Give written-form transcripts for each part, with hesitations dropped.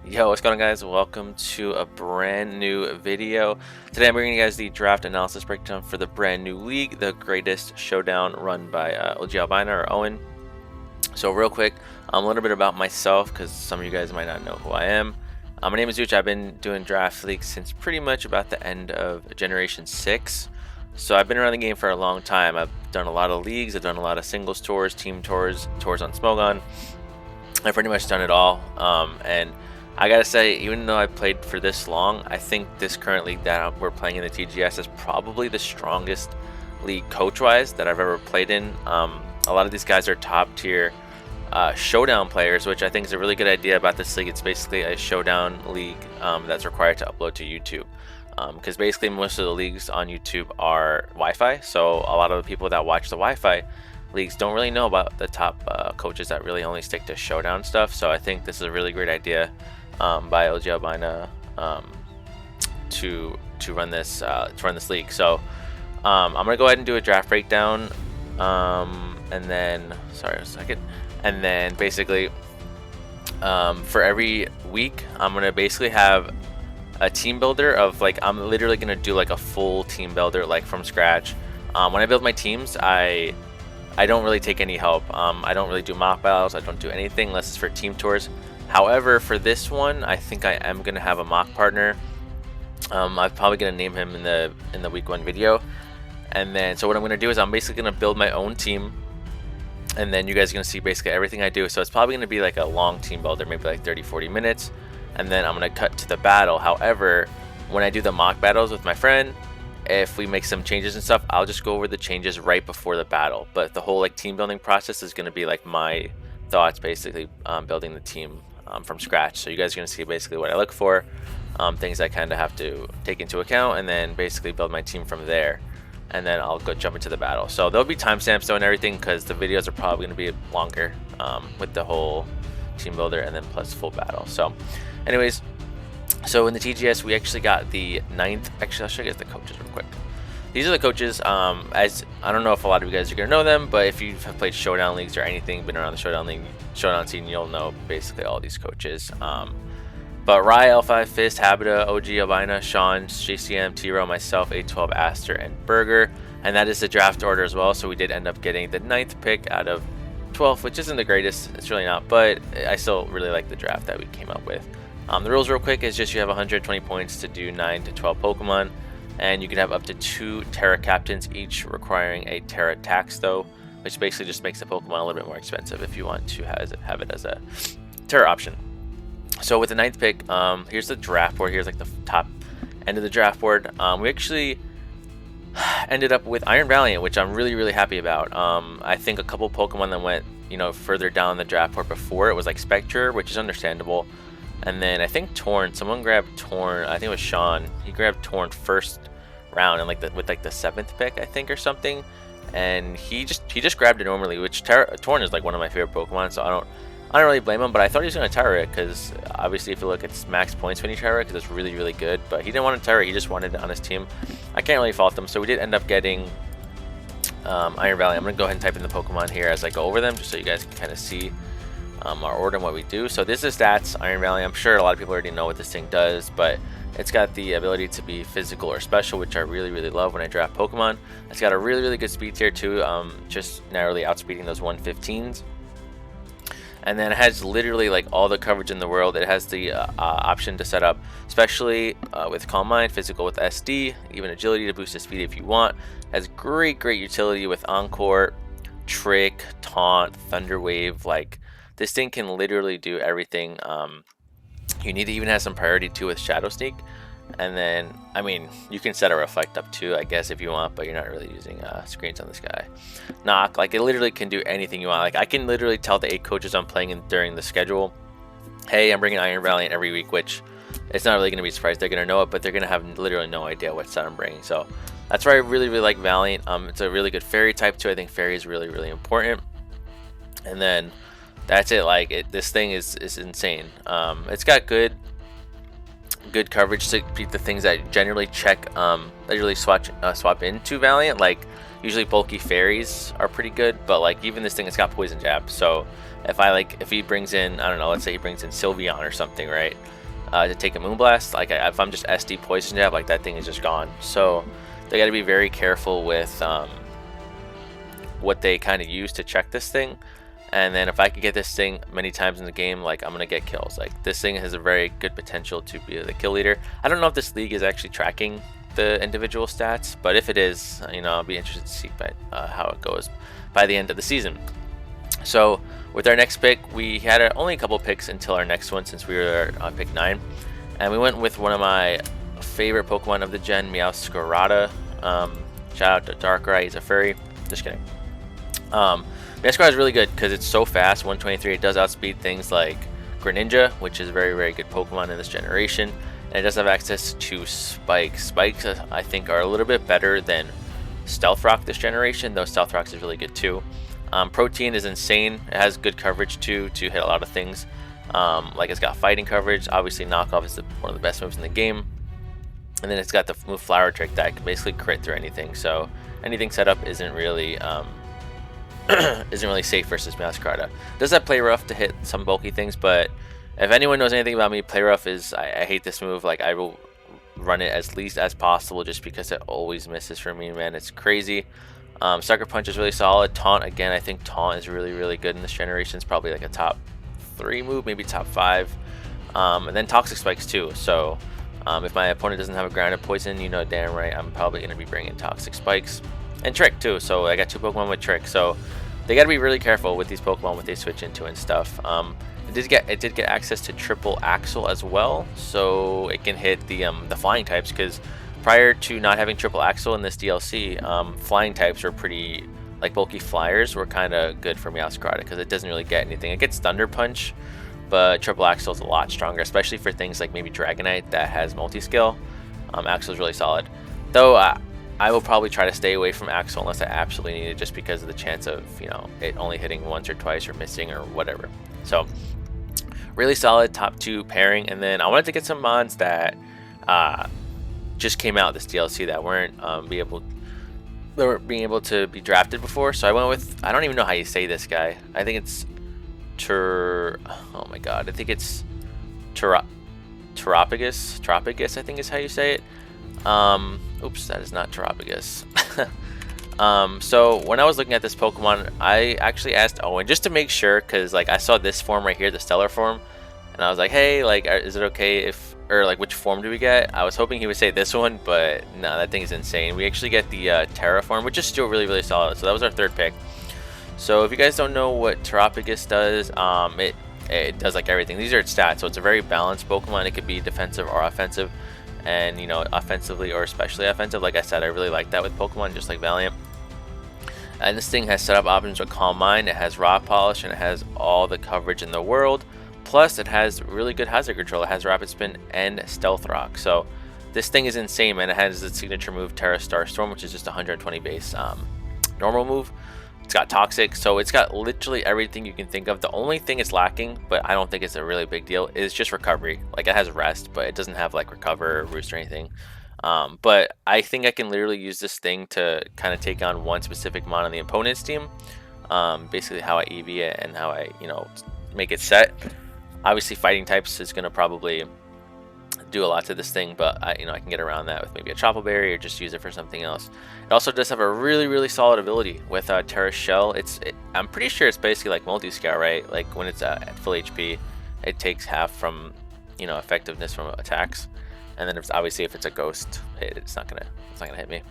Yo, what's going on, guys? Welcome to a brand new video. Today I'm bringing you guys the draft analysis breakdown for the brand new league, the Greatest Showdown, run by OG Albina or Owen. So real quick, a little bit about myself, because some of you guys might not know who I am. My name is Zooch. I've been doing draft leagues since pretty much about the end of Generation 6. So I've been around the game for a long time. I've done a lot of leagues. I've done a lot of singles tours, team tours, tours on Smogon. I've pretty much done it all. And I gotta say, even though I played for this long, I think this current league that we're playing in the TGS is probably the strongest league coach-wise that I've ever played in. A lot of these guys are top-tier showdown players, which I think is a really good idea about this league. It's basically a showdown league that's required to upload to YouTube. Because basically most of the leagues on YouTube are Wi-Fi, so a lot of the people that watch the Wi-Fi leagues don't really know about the top coaches that really only stick to showdown stuff. So I think this is a really great idea by OG Albina to run this league. So I'm gonna go ahead and do a draft breakdown, and then and then basically for every week I'm gonna basically have a team builder of I'm literally gonna do like a full team builder from scratch. When I build my teams, I don't really take any help. I don't really do mock battles. I don't do anything unless it's for team tours. However, for this one, I think I am gonna have a mock partner. I'm probably gonna name him in the week 1 video. And then, so what I'm gonna do is I'm basically gonna build my own team, and then you guys are gonna see basically everything I do. So it's probably gonna be like a long team builder, maybe like 30-40 minutes, and then I'm gonna cut to the battle. However, when I do the mock battles with my friend, if we make some changes and stuff, I'll just go over the changes right before the battle. But the whole team building process is going to be my thoughts, basically building the team from scratch. So you guys are going to see basically what I look for, things I kind of have to take into account, and then basically build my team from there. And then I'll go jump into the battle. So there'll be timestamps though and everything, because the videos are probably going to be longer with the whole team builder and then plus full battle. So anyways, so in the TGS, we actually got the 9th. Actually, I'll show you guys the coaches real quick. These are the coaches. As I don't know if a lot of you guys are gonna know them, but if you have played showdown leagues or anything, been around the showdown scene, you'll know basically all these coaches. But Rye, L5, Fist, Habita, OG, Albina, Sean, JCM, T-Row, myself, A12, Aster, and Burger. And that is the draft order as well. So we did end up getting the 9th pick out of 12th, which isn't the greatest. It's really not, but I still really like the draft that we came up with. The rules real quick is just you have 120 points to do 9 to 12 Pokemon, and you can have up to 2 Terra Captains, each requiring a Terra Tax though, which basically just makes the Pokemon a little bit more expensive if you want to have it as a Terra option. So with the 9th pick, here's the draft board. Here's the top end of the draft board. We actually ended up with Iron Valiant, which I'm really happy about. I think a couple Pokemon that went further down the draft board before it was Spectre, which is understandable. And then I think Torn, someone grabbed Torn, I think it was Sean. He grabbed Torn first round and with the 7th pick, I think, or something. And he just grabbed it normally, which Torn is one of my favorite Pokemon, so I don't really blame him, but I thought he was going to Terra it, because obviously if you look, it's max points when you Terra it, because it's really good. But he didn't want to Terra it, he just wanted it on his team. I can't really fault him, so we did end up getting Iron Valley. I'm going to go ahead and type in the Pokemon here as I go over them, just so you guys can kind of see our order and what we do. So this is stats, Iron Valley. I'm sure a lot of people already know what this thing does, but it's got the ability to be physical or special, which I really love when I draft Pokemon. It's got a really good speed tier too, just narrowly outspeeding those 115s. And then it has literally all the coverage in the world. It has the option to set up, especially with Calm Mind, physical with SD, even agility to boost the speed if you want. It has great utility with Encore, Trick, Taunt, Thunder Wave. This thing can literally do everything. You need to even have some priority too with Shadow Sneak. And then, I mean, you can set a Reflect up too, I guess, if you want, but you're not really using screens on this guy. Knock, it literally can do anything you want. I can literally tell the 8 coaches I'm playing during the schedule, hey, I'm bringing Iron Valiant every week, which it's not really going to be surprised. They're going to know it, but they're going to have literally no idea what set I'm bringing. So that's why I really like Valiant. It's a really good fairy type too. I think fairy is really important. And then that's it. This thing is insane. It's got good good coverage to beat the things that generally check that usually swap into Valiant. Like usually bulky fairies are pretty good, but like even this thing has got poison jab. So if he brings in, I don't know, let's say he brings in Sylveon or something, right? To take a Moonblast, like if I'm just SD poison jab, like that thing is just gone. So they got to be very careful with what they kind of use to check this thing. And then if I could get this thing many times in the game, like I'm gonna get kills. Like this thing has a very good potential to be the kill leader. I don't know if this league is actually tracking the individual stats, but if it is, you know, I'll be interested to see how it goes by the end of the season. So with our next pick, we had only a couple picks until our next one, since we were on pick 9, and we went with one of my favorite Pokemon of the gen, Meowscarada. Shout out to Darkrai, he's a furry. Just kidding. Masca is really good because it's so fast, 123. It does outspeed things like Greninja, which is a very, very good Pokemon in this generation. And it does have access to Spikes. Spikes, I think, are a little bit better than Stealth Rock this generation, though Stealth Rock is really good too. Protein is insane. It has good coverage too to hit a lot of things. Like it's got fighting coverage. Obviously, Knockoff is one of the best moves in the game. And then it's got the move Flower Trick that can basically crit through anything. So anything set up isn't really safe versus Masquerada. Does have Play Rough to hit some bulky things, but if anyone knows anything about me, Play Rough is, I hate this move. Like I will run it as least as possible just because it always misses for me, man. It's crazy. Sucker Punch is really solid. Taunt, again, I think Taunt is really, really good in this generation. It's probably like a top 3 move, maybe top 5. And then Toxic Spikes too. So if my opponent doesn't have a grounded poison, you know damn right I'm probably going to be bringing Toxic Spikes. And Trick too, so I got 2 Pokemon with Trick, so they got to be really careful with these Pokemon what they switch into and stuff. It did get access to Triple Axle as well, so it can hit the flying types, because prior to not having Triple Axle in this DLC, flying types were pretty, like bulky flyers were kind of good for Meowscarada because it doesn't really get anything. It gets Thunder Punch, but Triple Axle is a lot stronger, especially for things like maybe Dragonite that has multi-skill. Axle is really solid, though. I will probably try to stay away from Axle unless I absolutely need it, just because of the chance of, you know, it only hitting once or twice or missing or whatever. So really solid top 2 pairing. And then I wanted to get some mods that just came out this DLC that weren't being able to be drafted before. So I went with, I don't even know how you say this guy. I think it's oh my god, I think it's Tropigus, I think is how you say it. Oops, that is not Terraform. So when I was looking at this Pokemon, I actually asked Owen just to make sure, because like I saw this form right here, the Stellar form, and I was like, hey, like, is it okay if, or like, which form do we get? I was hoping he would say this one, but no, that thing is insane. We actually get the Terraform, which is still really, really solid. So that was our 3rd pick. So if you guys don't know what Terraform does, it does like everything. These are its stats, so it's a very balanced Pokemon. It could be defensive or offensive. And, you know, offensively or especially offensive. Like I said, I really like that with Pokemon, just like Valiant. And this thing has setup options with Calm Mind, it has Rock Polish, and it has all the coverage in the world. Plus, it has really good hazard control. It has Rapid Spin and Stealth Rock. So this thing is insane, man. It has its signature move, Terra Star Storm, which is just 120 base normal move. It's got Toxic, so it's got literally everything you can think of. The only thing it's lacking, but I don't think it's a really big deal, is just recovery. Like it has Rest, but it doesn't have like Recover or Roost or anything. But I think I can literally use this thing to kind of take on one specific mon on the opponent's team. Basically how I EV it and how I, you know, make it set. Obviously fighting types is going to probably do a lot to this thing, but I can get around that with maybe a Chople Berry or just use it for something else. It also does have a really, really solid ability with Terra Shell. I'm pretty sure it's basically like multi-scale, right? Like when it's at full HP, it takes half from, you know, effectiveness from attacks, and then obviously if it's a ghost, it's not gonna hit me.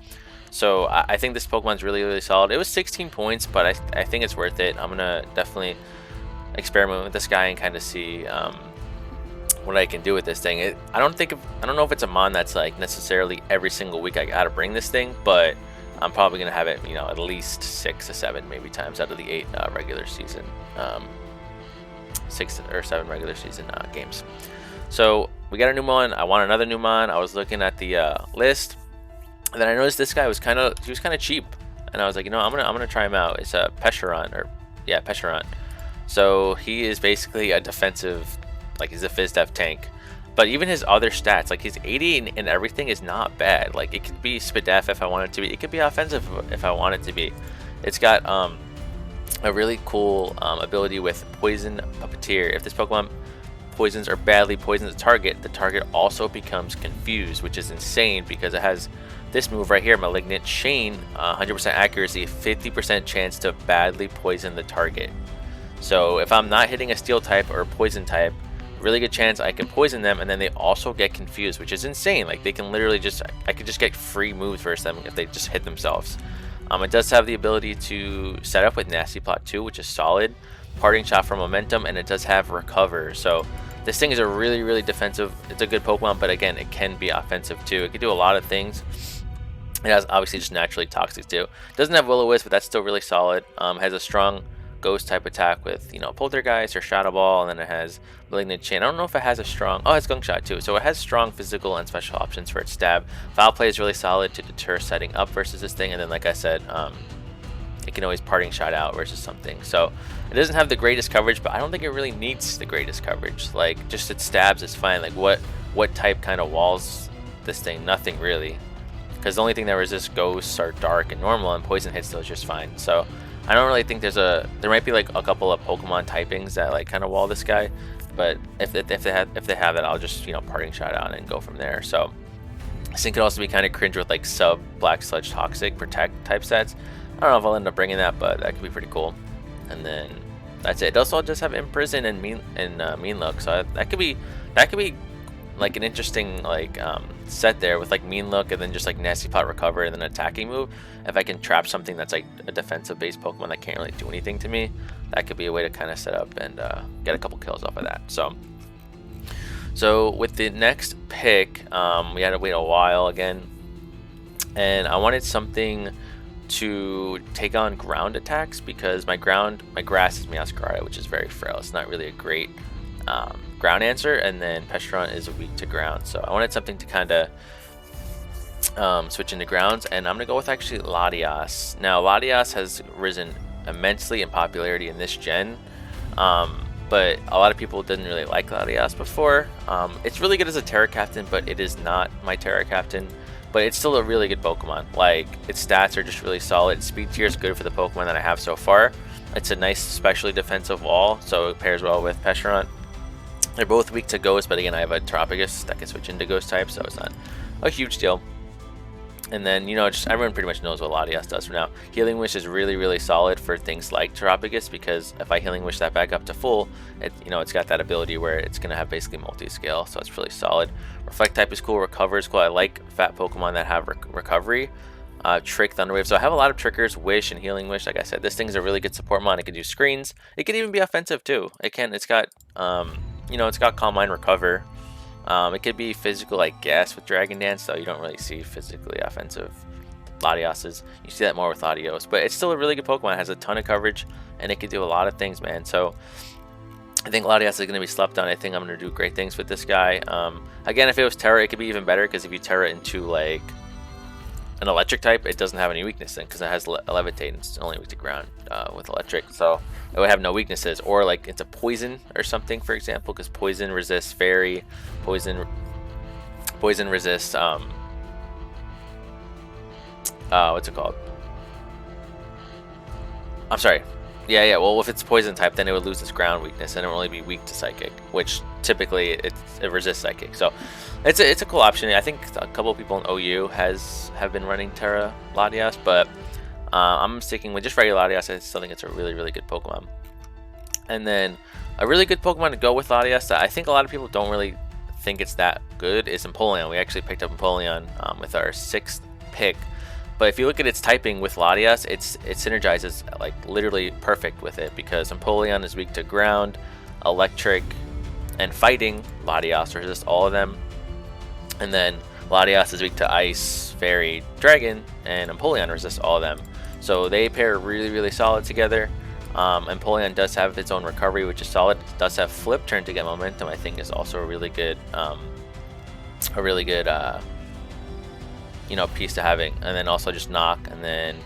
So I think this Pokemon's really, really solid. It was 16 points, but I think it's worth it. I'm gonna definitely experiment with this guy and kind of see what I can do with this thing. I don't know if it's a mon that's like necessarily every single week I gotta bring this thing, but I'm probably gonna have it, you know, at least 6 to 7 maybe times out of the 8 regular season, 6 or 7 regular season games. So we got a new mon. I want another new mon. I was looking at the list, and then I noticed this guy was kind of cheap, and I was like, you know, I'm gonna try him out. It's a Pesheron. So he is basically a defensive, like he's a Fizz Def tank. But even his other stats, like his 80 and everything is not bad. Like it could be Spadef if I want it to be. It could be offensive if I want it to be. It's got a really cool ability with Poison Puppeteer. If this Pokemon poisons or badly poisons the target also becomes confused, which is insane because it has this move right here, Malignant Chain, 100% accuracy, 50% chance to badly poison the target. So if I'm not hitting a Steel type or a Poison type, really good chance I can poison them, and then they also get confused, which is insane. Like they can literally just, I could just get free moves versus them if they just hit themselves. It does have the ability to set up with Nasty Plot too, which is solid. Parting Shot for momentum, and it does have Recover. So this thing is a really defensive. It's a good Pokemon, but again, it can be offensive too. It can do a lot of things. It has obviously just naturally toxic too. It doesn't have Will-O-Wisp, but that's still really solid. Has a strong Ghost type attack with, you know, Poltergeist or Shadow Ball, and then it has Malignant Chain. I don't know if it has a strong, oh, it has Gunk Shot too. So it has strong physical and special options for its stab. Foul Play is really solid to deter setting up versus this thing, and then like I said, it can always Parting Shot out versus something. So it doesn't have the greatest coverage, but I don't think it really needs the greatest coverage. Like just its stabs is fine. Like what type kind of walls this thing? Nothing really, because the only thing that resists ghosts are dark and normal, and poison hits those just fine. So I don't really think there might be like a couple of Pokemon typings that like kind of wall this guy, but if they have it, I'll just, you know, Parting Shot out and go from there. So this thing could also be kind of cringe with like sub Black Sludge Toxic Protect type sets. I don't know if I'll end up bringing that, but that could be pretty cool. And then that's it. It also just have Imprison and Mean Look, so that could be like an interesting like set there with like Mean Look and then just like Nasty Plot Recover and then attacking move. If I can trap something that's like a defensive based Pokemon that can't really do anything to me, that could be a way to kind of set up and get a couple kills off of that. So with the next pick, we had to wait a while again, and I wanted something to take on ground attacks because my grass is Meowscarada, which is very frail. It's not really a great ground answer, and then Pestron is weak to ground. So I wanted something to kind of switch into grounds, and I'm gonna go with actually Latias. Now Latias has risen immensely in popularity in this gen, but a lot of people didn't really like Latias before. It's really good as a Terra Captain, but it is not my Terra Captain. But it's still a really good Pokemon. Like, its stats are just really solid. Speed tier is good for the Pokemon that I have so far. It's a nice, specially defensive wall, so it pairs well with Pestron. They're both weak to Ghost, but again, I have a Tropigus that can switch into Ghost type, so it's not a huge deal. And then, you know, just everyone pretty much knows what Latias does for now. Healing Wish is really solid for things like Tropigus, because if I Healing Wish that back up to full, it's got that ability where it's going to have basically multi-scale, so it's really solid. Reflect type is cool, Recover is cool. I like fat Pokemon that have recovery. Trick, Thunder Wave. So I have a lot of Triggers, Wish, and Healing Wish. Like I said, this thing's a really good support mon. It can do screens. It can even be offensive too. It's got, it's got Calm Mind, Recover. It could be physical, I guess, with Dragon Dance, though you don't really see physically offensive Latioses. You see that more with Latios, but it's still a really good Pokemon. It has a ton of coverage, and it can do a lot of things, man. So I think Latias is going to be slept on. I think I'm going to do great things with this guy. Again, if it was Terra, it could be even better, because if you Terra into, like, an electric type, it doesn't have any weakness in, because it has Levitate, and it's only weak to ground with electric, so it would have no weaknesses. Or like it's a poison or something, for example, because poison resists fairy, poison resists what's it called, I'm sorry, yeah, well, if it's poison type, then it would lose its ground weakness and it would only be weak to psychic, which typically it resists psychic. So it's a cool option. I think a couple of people in OU have been running Terra Latias, but I'm sticking with just regular Latias. I still think it's a really good Pokemon. And then a really good Pokemon to go with Latias that I think a lot of people don't really think it's that good is Empoleon. We actually picked up Empoleon with our 6th pick. But if you look at its typing with Latias, it synergizes like literally perfect with it, because Empoleon is weak to ground, electric, and fighting. Latias resists all of them. And then Latias is weak to ice, fairy, dragon, and Empoleon resists all of them. So they pair really solid together. Empoleon does have its own recovery, which is solid. It does have flip turn to get momentum. I think is also a really good piece to having. And then also just knock, and then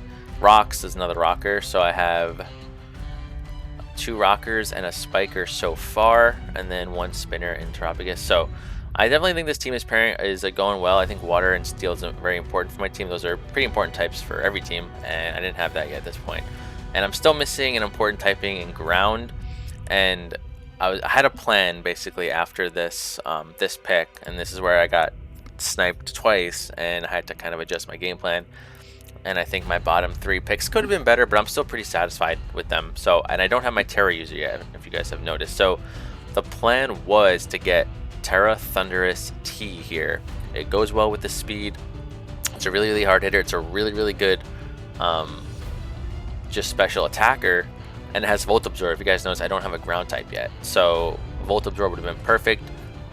rocks is another rocker. So I have 2 rockers and a spiker so far, and then 1 spinner in Tropigus. So I definitely think this team is going well. I think water and steel is very important for my team. Those are pretty important types for every team, and I didn't have that yet at this point. And I'm still missing an important typing in ground, and I had a plan basically after this this pick, and this is where I got sniped twice, and I had to kind of adjust my game plan. And I think my bottom 3 picks could have been better, but I'm still pretty satisfied with them. So, and I don't have my Terra user yet, if you guys have noticed. So the plan was to get Terra Thunderous T here. It goes well with the speed. It's a really, really hard hitter. It's a really, really good just special attacker, and it has Volt Absorb. If you guys notice, I don't have a ground type yet, so Volt Absorb would have been perfect,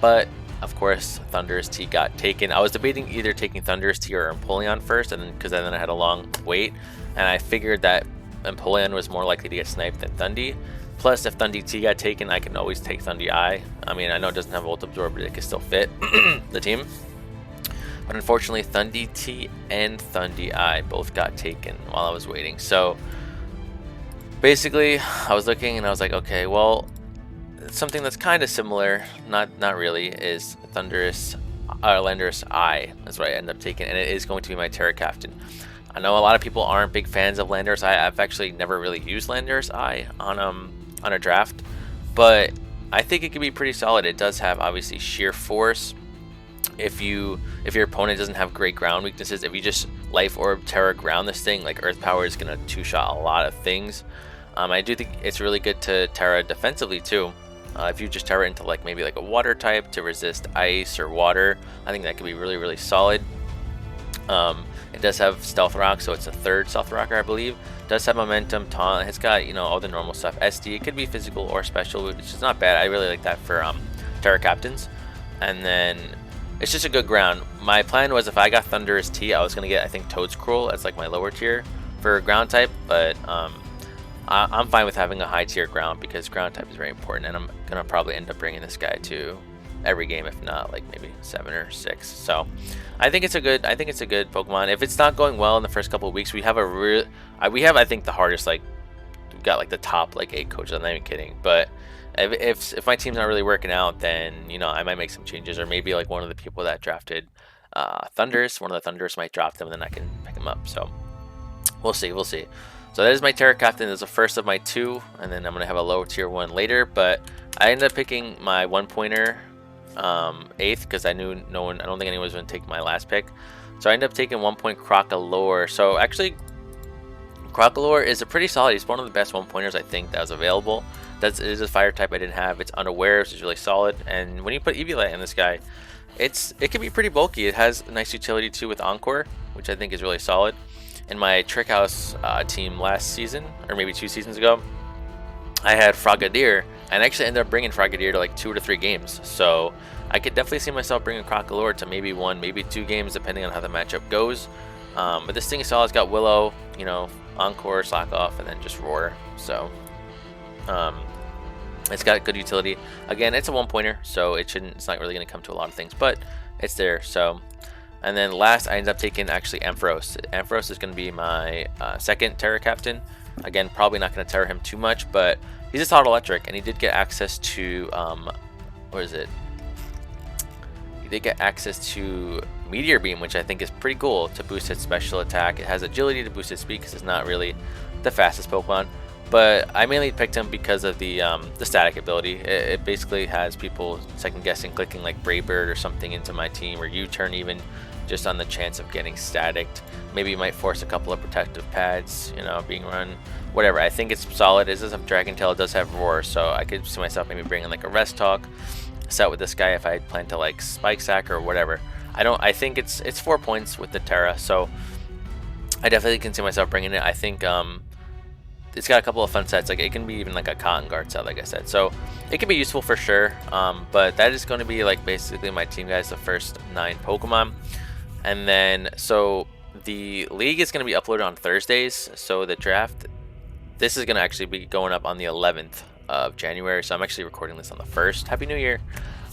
but of course Thunderous T got taken. I was debating either taking Thunderous T or Empoleon first, and then because then I had a long wait, and I figured that Empoleon was more likely to get sniped than Thundy. Plus, if Thundy T got taken, I can always take Thundy I. I mean, I know it doesn't have Volt Absorb, but it can still fit the team. But unfortunately, Thundy T and Thundy I both got taken while I was waiting. So basically, I was looking and I was like, okay, well, something that's kind of similar, not really, is Landorus I. That's what I end up taking, and it is going to be my Terra Captain. I know a lot of people aren't big fans of Landorus I. I've actually never really used Landorus I on a draft, but I think it could be pretty solid. It does have obviously sheer force. If your opponent doesn't have great ground weaknesses, if you just Life Orb Terra ground this thing, like Earth Power is gonna two-shot a lot of things. I do think it's really good to Terra defensively too. If you just Terra into like maybe like a water type to resist ice or water, I think that could be really, really solid. It does have Stealth Rock, so it's a 3rd Stealth Rocker, I believe. It does have Momentum, Taunt. It's got, you know, all the normal stuff. SD, it could be physical or special, which is not bad. I really like that for Terra Captains. And then it's just a good ground. My plan was if I got Thunderous T, I was going to get, I think, Toad's Cruel as like my lower tier for ground type, but I'm fine with having a high tier ground because ground type is very important, and I'm going to probably end up bringing this guy to every game, if not like maybe 7 or 6. So I think it's a good Pokemon. If it's not going well in the first couple of weeks, we have I think the hardest, like we've got like the top like 8 coaches. I'm not even kidding. But if my team's not really working out, then you know I might make some changes, or maybe like one of the people that drafted Thunders, one of the Thunders might drop them, and then I can pick them up. So we'll see. So that is my Terra Captain. It's the first of my 2, and then I'm gonna have a lower tier one later. But I ended up picking my 1-pointer 8th because I knew I don't think anyone was going to take my last pick. So I ended up taking 1-point Crocalor. So actually, Crocalor is a pretty solid. He's one of the best 1-pointers I think that was available. It is a fire type I didn't have. It's Unaware, which is really solid. And when you put Eviolite in this guy, it can be pretty bulky. It has a nice utility too with Encore, which I think is really solid. In my Trick House team last season, or maybe 2 seasons ago, I had Frogadier, and I actually ended up bringing Frogadier to like 2 to 3 games. So I could definitely see myself bringing Crocalor to maybe 1, maybe 2 games, depending on how the matchup goes. But this thing is solid. It's got Willow, you know, Encore, Slack Off, and then just Roar. So it's got good utility. Again, it's a 1-pointer, so it's not really going to come to a lot of things, but it's there. So, and then last, I ended up taking actually Ampharos. Ampharos is going to be my 2nd Terra Captain. Again, probably not going to Terra him too much, but he's a solid electric, and he did get access to what is it? He did get access to Meteor Beam, which I think is pretty cool to boost its special attack. It has agility to boost its speed because it's not really the fastest Pokemon. But I mainly picked him because of the static ability. It basically has people second guessing clicking like Brave Bird or something into my team, or U-turn even, just on the chance of getting staticked. Maybe you might force a couple of protective pads, you know, being run, whatever. I think it's solid. It does have Dragon Tail, it does have Roar, so I could see myself maybe bringing like a Rest Talk set with this guy if I plan to like Spike Sack or whatever. I think it's 4 points with the Terra, so I definitely can see myself bringing it. I think it's got a couple of fun sets. Like it can be even like a Cotton Guard set, like I said, so it can be useful for sure. But that is going to be like basically my team, guys, the first 9 Pokemon. And then so the league is going to be uploaded on Thursdays, so the draft, this is going to actually be going up on the 11th of January, so I'm actually recording this on the 1st. Happy New Year.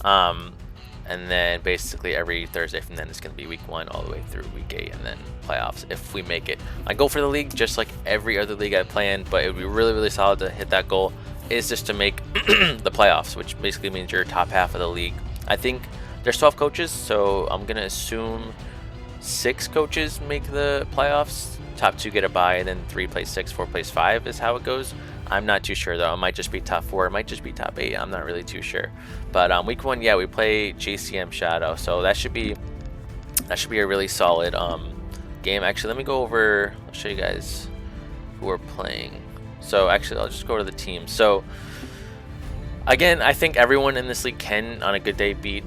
And then basically every Thursday from then is going to be week 1 all the way through week 8, and then playoffs if we make it. My goal for the league, just like every other league I planned, but it would be really, really solid to hit that goal, is just to make the playoffs, which basically means you're top half of the league. I think there's 12 coaches, so I'm gonna assume 6 coaches make the playoffs. Top 2 get a bye, and then 3 plays 6, 4 plays 5 is how it goes. I'm not too sure though. It might just be top 4. It might just be top 8. I'm not really too sure. But week 1, yeah, we play JCM Shadow, so that should be a really solid game. Actually, let me go over. I'll show you guys who we're playing. So actually, I'll just go to the team. So again, I think everyone in this league can, on a good day, beat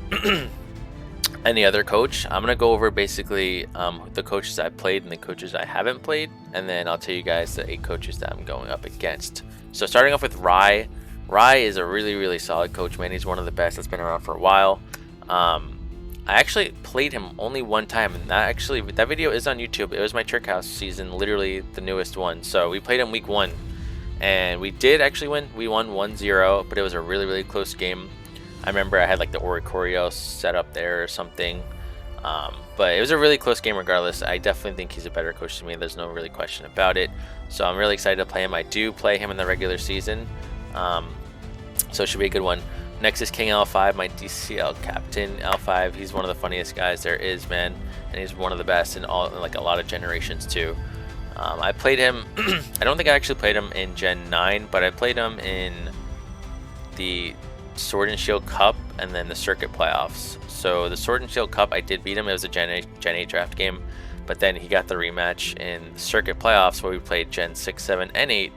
any other coach. I'm gonna go over basically the coaches I played and the coaches I haven't played, and then I'll tell you guys the 8 coaches that I'm going up against. So starting off with Rye. Rye is a really solid coach, man. He's one of the best that's been around for a while. I actually played him only one time, and that video is on YouTube. It was my Trick House season, literally the newest one. So we played him week 1, and we did actually win. We won 1-0, but it was a really close game. I remember I had like the Oricorio set up there or something. But it was a really close game regardless. I definitely think he's a better coach than me. There's no really question about it. So I'm really excited to play him. I do play him in the regular season. So it should be a good one. Next is King L5, my DCL captain. L5, he's one of the funniest guys there is, man. And he's one of the best in like a lot of generations too. I played him, I don't think I actually played him in Gen 9, but I played him in the Sword and Shield Cup and then the Circuit Playoffs. So the Sword and Shield Cup, I did beat him. It was a Gen 8 draft game, but then he got the rematch in the Circuit Playoffs where we played Gen 6, 7, and 8,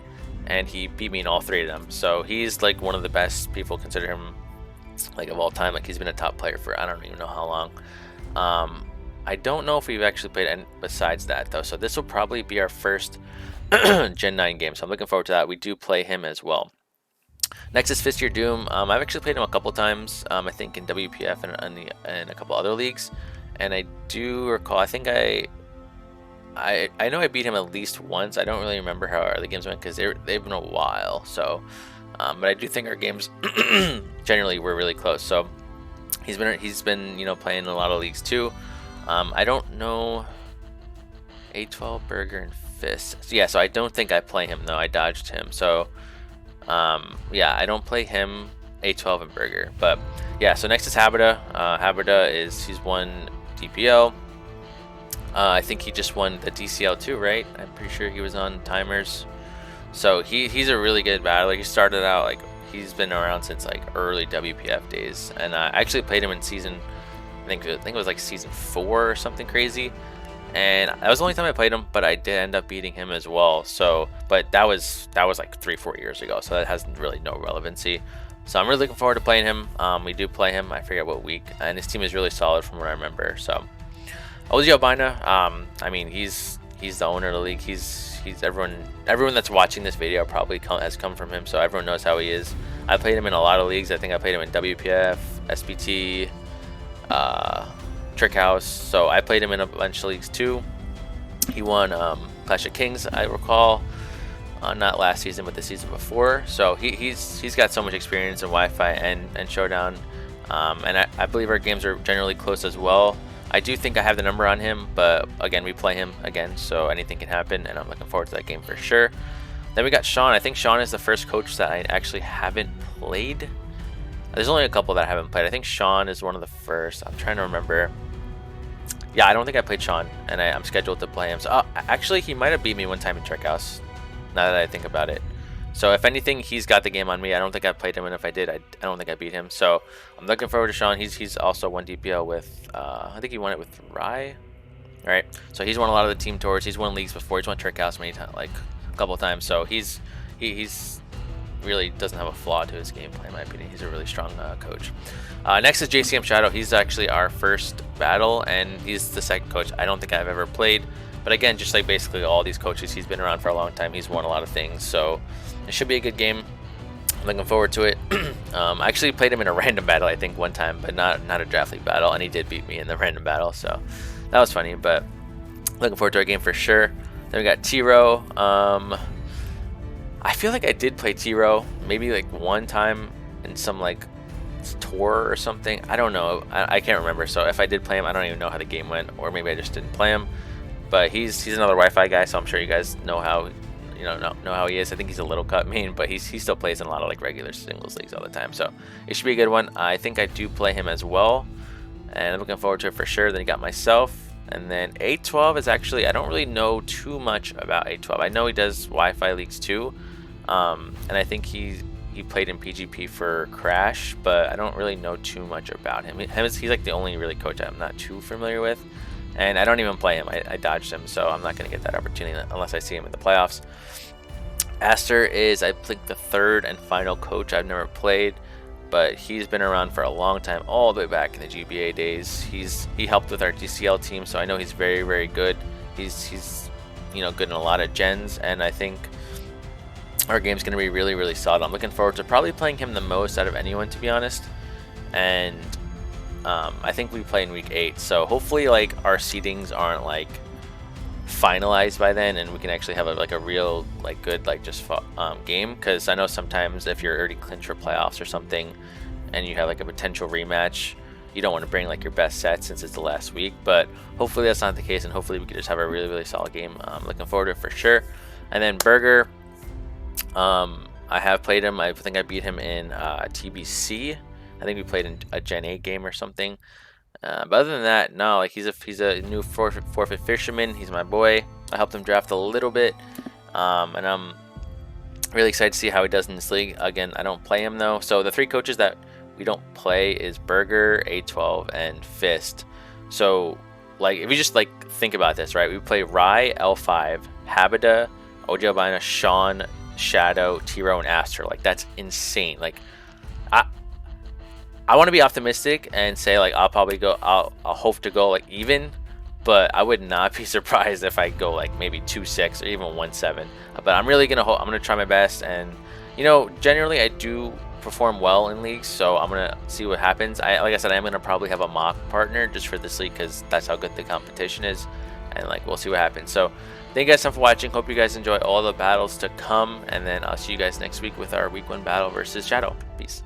and he beat me in all 3 of them. So he's like one of the best. People consider him like of all time. Like he's been a top player for I don't even know how long. I don't know if we've actually played any besides that though. So this will probably be our first Gen 9 game. So I'm looking forward to that. We do play him as well. Next is Fist Your Doom. I've actually played him a couple times. I think in WPF and a couple other leagues. And I do recall, I think I know I beat him at least once. I don't really remember how our other games went because they've been a while. So, but I do think our games generally were really close. So he's been playing in a lot of leagues too. I don't know 812 Burger and Fist. So, yeah, so I don't think I play him though. I dodged him. So yeah, I don't play him 812 and Burger. But yeah, so next is Habita. Habita he's won DPL. I think he just won the DCL too, right? I'm pretty sure he was on timers. So he's a really good battler. He started out like he's been around since like early WPF days, and I actually played him in season. I think it was like season 4 or something crazy, and that was the only time I played him. But I did end up beating him as well. So, but that was like 3-4 years ago. So that has really no relevancy. So I'm really looking forward to playing him. We do play him. I forget what week, and his team is really solid from what I remember. So. Ozi Albina, I mean, he's the owner of the league. He's everyone that's watching this video probably has come from him, so everyone knows how he is. I played him in a lot of leagues. I think I played him in WPF, SBT, Trick House. So I played him in a bunch of leagues too. He won Clash of Kings, I recall, not last season, but the season before. So he's got so much experience in Wi-Fi and Showdown, and I believe our games are generally close as well. I do think I have the number on him, but again, we play him again, so anything can happen, and I'm looking forward to that game for sure. Then we got Sean. I think Sean is the first coach that I actually haven't played. There's only a couple that I haven't played. I think Sean is one of the first. I'm trying to remember. Yeah, I don't think I played Sean, and I'm scheduled to play him. So actually, he might have beat me one time in Trick House, now that I think about it. So if anything, he's got the game on me. I don't think I played him, and if I did, I don't think I beat him. So I'm looking forward to Sean. He's also won DPL with, I think he won it with Rye. All right. So he's won a lot of the team tours. He's won leagues before. He's won Trick House many times, like a couple of times. So he's really doesn't have a flaw to his gameplay, in my opinion. He's a really strong coach. Next is JCM Shadow. He's actually our first battle, and he's the second coach I don't think I've ever played. But again, just like basically all these coaches, he's been around for a long time. He's won a lot of things. So it should be a good game. I'm looking forward to it. I actually played him in a random battle, I think, one time, but not a draft league battle, and he did beat me in the random battle, so that was funny. But looking forward to our game for sure. Then we got T-Row. I feel like I did play T-Row maybe like one time in some like tour or something. I don't know. I can't remember. So if I did play him, I don't even know how the game went, or maybe I just didn't play him. But he's another Wi-Fi guy, so I'm sure you guys know how. Know how he is. I think he's a little cut main, but he still plays in a lot of like regular singles leagues all the time, so it should be a good one. I think I do play him as well. and I'm looking forward to it for sure. Then you got myself. And then 812 is actually, I don't really know too much about 812. I know he does Wi-Fi leagues too, and I think he played in PGP for Crash, but I don't really know too much about him. He's like the only really coach I'm not too familiar with, and I don't even play him. I dodged him, so I'm not going to get that opportunity unless I see him in the playoffs. Aster is, I think, the third and final coach I've never played, but he's been around for a long time, all the way back in the GBA days. He helped with our DCL team, so I know he's very, very good. He's you know, good in a lot of gens, and I think our game's going to be really, really solid. I'm looking forward to probably playing him the most out of anyone, to be honest. And I think we play in week 8, so hopefully like our seedings aren't like finalized by then, and we can actually have a real like good like just game, because I know sometimes if you're already clinched for playoffs or something and you have like a potential rematch, you don't want to bring like your best set since it's the last week. But hopefully that's not the case, and hopefully we can just have a really, really solid game. I'm looking forward to it for sure. And then Burger, I have played him. I think I beat him in TBC. I think we played in a Gen 8 game or something. But other than that, no, like he's a new forfeit fisherman. He's my boy. I helped him draft a little bit, and I'm really excited to see how he does in this league. Again, I don't play him though. So the 3 coaches that we don't play is Burger, 812, and Fist. So like if you just like think about this, right? We play Rye, L5, Habida, OG Albina, Sean, Shadow, Tiro, and Aster. Like that's insane. Like I want to be optimistic and say like I'll probably go, I'll hope to go like even, but I would not be surprised if I go like maybe 2-6 or even 1-7. But I'm really gonna hope, I'm gonna try my best, and you know, generally I do perform well in leagues, so I'm gonna see what happens. Like I said, I'm gonna probably have a mock partner just for this league because that's how good the competition is, and like we'll see what happens. So thank you guys so much for watching. Hope you guys enjoy all the battles to come, and then I'll see you guys next week with our week 1 battle versus Shadow. Peace.